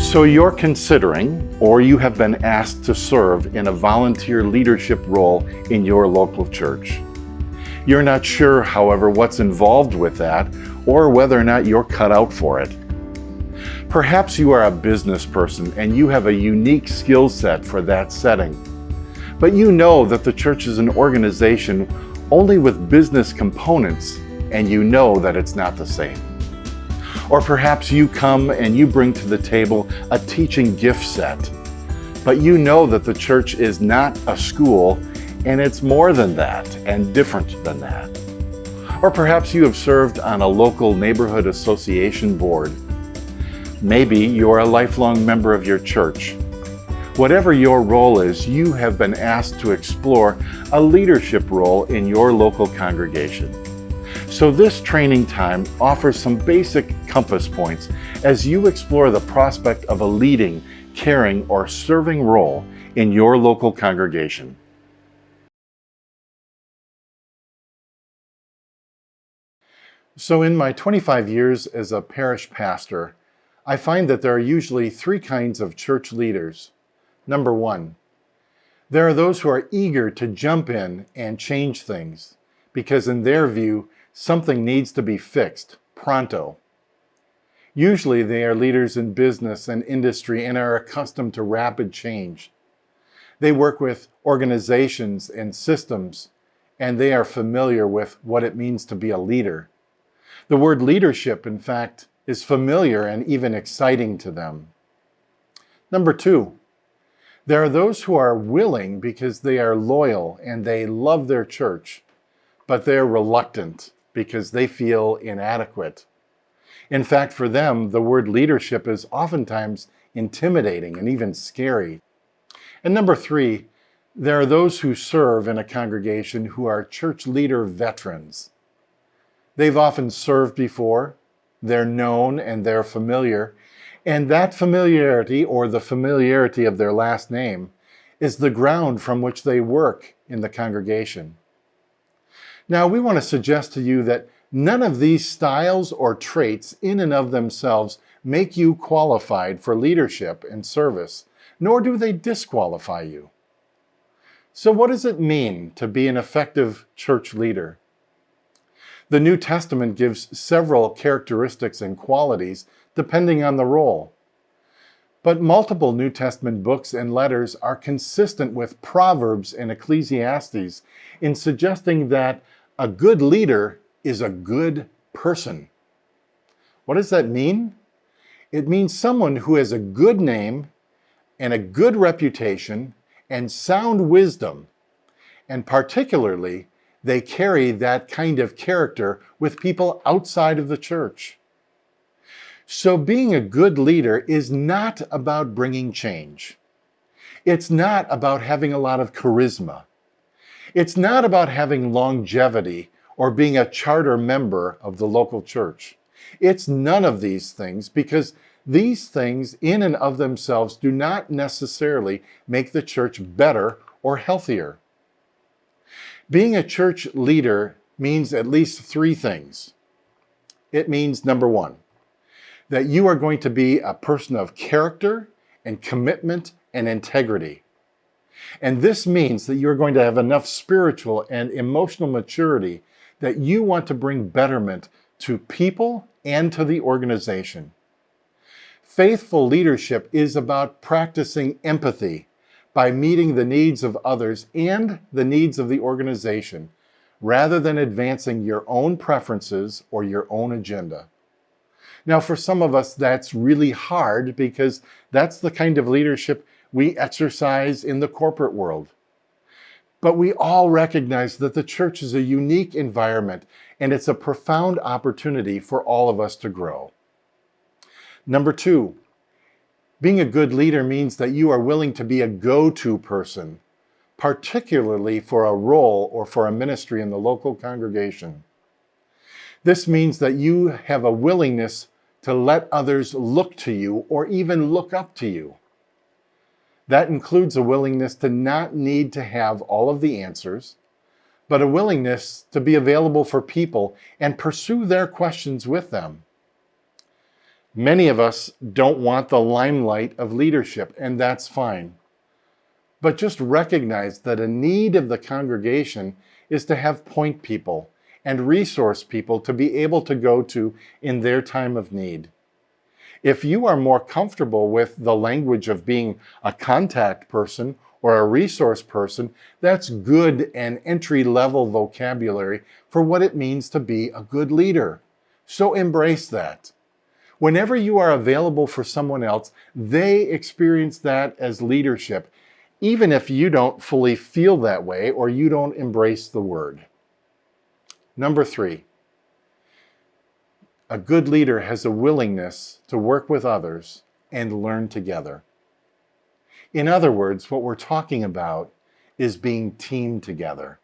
So you're considering, or you have been asked to serve in a volunteer leadership role in your local church. You're not sure, however, what's involved with that or whether or not you're cut out for it. Perhaps you are a business person and you have a unique skill set for that setting. But you know that the church is an organization only with business components, and you know that it's not the same. Or perhaps you come and you bring to the table a teaching gift set, but you know that the church is not a school and it's more than that and different than that. Or perhaps you have served on a local neighborhood association board. Maybe you're a lifelong member of your church. Whatever your role is, you have been asked to explore a leadership role in your local congregation. So this training time offers some basic compass points as you explore the prospect of a leading, caring, or serving role in your local congregation. So in my 25 years as a parish pastor, I find that there are usually three kinds of church leaders. Number one, there are those who are eager to jump in and change things because in their view, something needs to be fixed, pronto. Usually they are leaders in business and industry and are accustomed to rapid change. They work with organizations and systems, and they are familiar with what it means to be a leader. The word leadership, in fact, is familiar and even exciting to them. Number two, there are those who are willing because they are loyal and they love their church, but they're reluctant because they feel inadequate. In fact, for them, the word leadership is oftentimes intimidating and even scary. And number three, there are those who serve in a congregation who are church leader veterans. They've often served before, they're known and they're familiar, and that familiarity, or the familiarity of their last name, is the ground from which they work in the congregation. Now, we want to suggest to you that none of these styles or traits in and of themselves make you qualified for leadership and service, nor do they disqualify you. So what does it mean to be an effective church leader? The New Testament gives several characteristics and qualities depending on the role. But multiple New Testament books and letters are consistent with Proverbs and Ecclesiastes in suggesting that a good leader is a good person. What does that mean? It means someone who has a good name and a good reputation and sound wisdom, and particularly, they carry that kind of character with people outside of the church. So being a good leader is not about bringing change. It's not about having a lot of charisma. It's not about having longevity or being a charter member of the local church. It's none of these things, because these things in and of themselves do not necessarily make the church better or healthier. Being a church leader means at least three things. It means, number one, that you are going to be a person of character and commitment and integrity. And this means that you're going to have enough spiritual and emotional maturity that you want to bring betterment to people and to the organization. Faithful leadership is about practicing empathy by meeting the needs of others and the needs of the organization, rather than advancing your own preferences or your own agenda. Now, for some of us, that's really hard because that's the kind of leadership we exercise in the corporate world. But we all recognize that the church is a unique environment and it's a profound opportunity for all of us to grow. Number two, being a good leader means that you are willing to be a go-to person, particularly for a role or for a ministry in the local congregation. This means that you have a willingness to let others look to you or even look up to you. That includes a willingness to not need to have all of the answers, but a willingness to be available for people and pursue their questions with them. Many of us don't want the limelight of leadership, and that's fine. But just recognize that a need of the congregation is to have point people and resource people to be able to go to in their time of need. If you are more comfortable with the language of being a contact person or a resource person, that's good and entry-level vocabulary for what it means to be a good leader. So embrace that. Whenever you are available for someone else, they experience that as leadership, even if you don't fully feel that way or you don't embrace the word. Number 3, a good leader has a willingness to work with others and learn together. In other words, what we're talking about is being teamed together.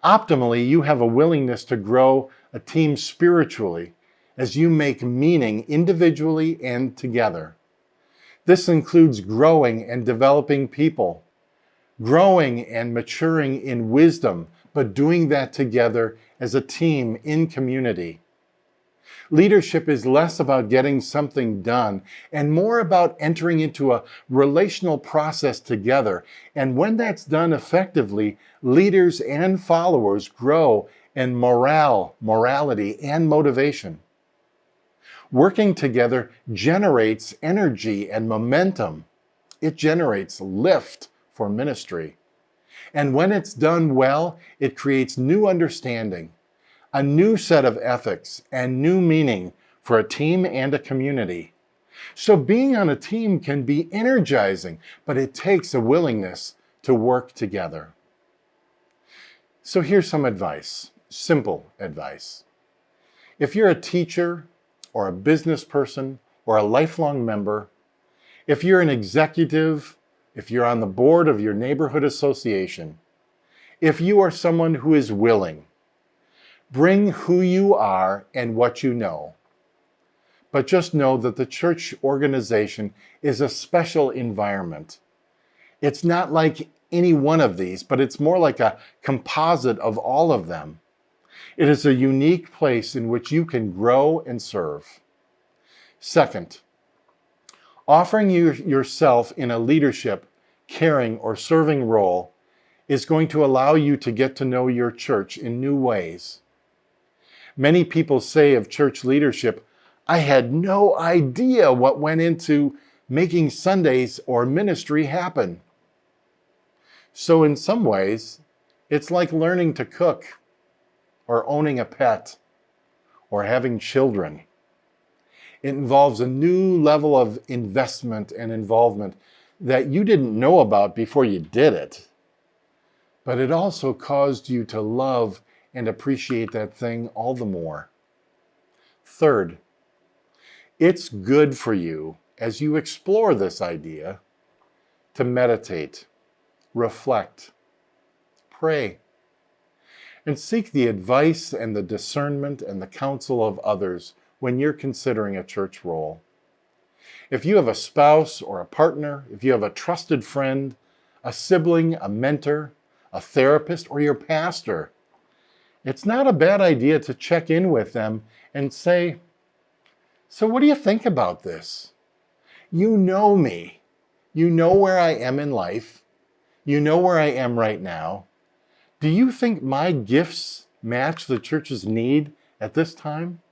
Optimally, you have a willingness to grow a team spiritually as you make meaning individually and together. This includes growing and developing people, growing and maturing in wisdom, but doing that together as a team in community. Leadership is less about getting something done and more about entering into a relational process together. And when that's done effectively, leaders and followers grow in morality, and motivation. Working together generates energy and momentum. It generates lift for ministry. And when it's done well, it creates new understanding, a new set of ethics, and new meaning for a team and a community. So being on a team can be energizing, but it takes a willingness to work together. So here's some advice, simple advice. If you're a teacher or a business person or a lifelong member, if you're an executive, if you're on the board of your neighborhood association, if you are someone who is willing, bring who you are and what you know. But just know that the church organization is a special environment. It's not like any one of these, but it's more like a composite of all of them. It is a unique place in which you can grow and serve. Second, offering yourself in a leadership, caring, or serving role is going to allow you to get to know your church in new ways. Many people say of church leadership, I had no idea what went into making Sundays or ministry happen. So in some ways, it's like learning to cook, or owning a pet, or having children. It involves a new level of investment and involvement that you didn't know about before you did it. But it also caused you to love and appreciate that thing all the more. Third, it's good for you as you explore this idea to meditate, reflect, pray, and seek the advice and the discernment and the counsel of others when you're considering a church role. If you have a spouse or a partner, if you have a trusted friend, a sibling, a mentor, a therapist, or your pastor, it's not a bad idea to check in with them and say, so what do you think about this? You know me. You know where I am in life. You know where I am right now. Do you think my gifts match the church's need at this time?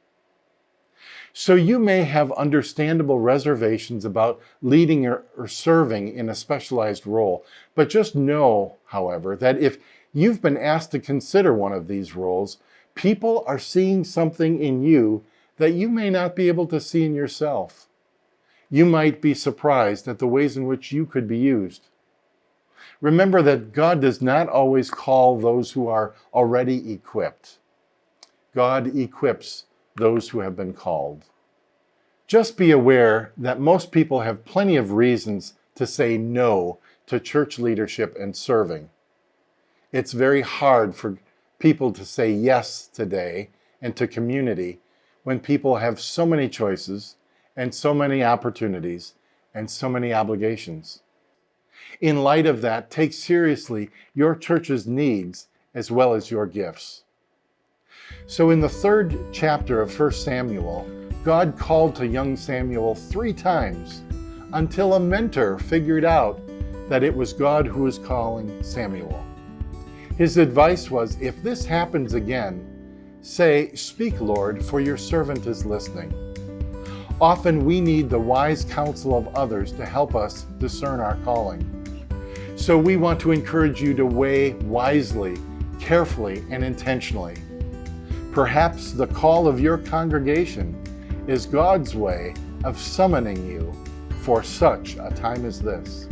So you may have understandable reservations about leading or serving in a specialized role, but just know, however, that if you've been asked to consider one of these roles, people are seeing something in you that you may not be able to see in yourself. You might be surprised at the ways in which you could be used. Remember that God does not always call those who are already equipped. God equips those who have been called. Just be aware that most people have plenty of reasons to say no to church leadership and serving. It's very hard for people to say yes today and to community when people have so many choices and so many opportunities and so many obligations. In light of that, take seriously your church's needs as well as your gifts. So in the 3rd chapter of 1 Samuel, God called to young Samuel 3 times until a mentor figured out that it was God who was calling Samuel. His advice was, if this happens again, say, "Speak, Lord, for your servant is listening." Often we need the wise counsel of others to help us discern our calling. So we want to encourage you to weigh wisely, carefully, and intentionally. Perhaps the call of your congregation is God's way of summoning you for such a time as this.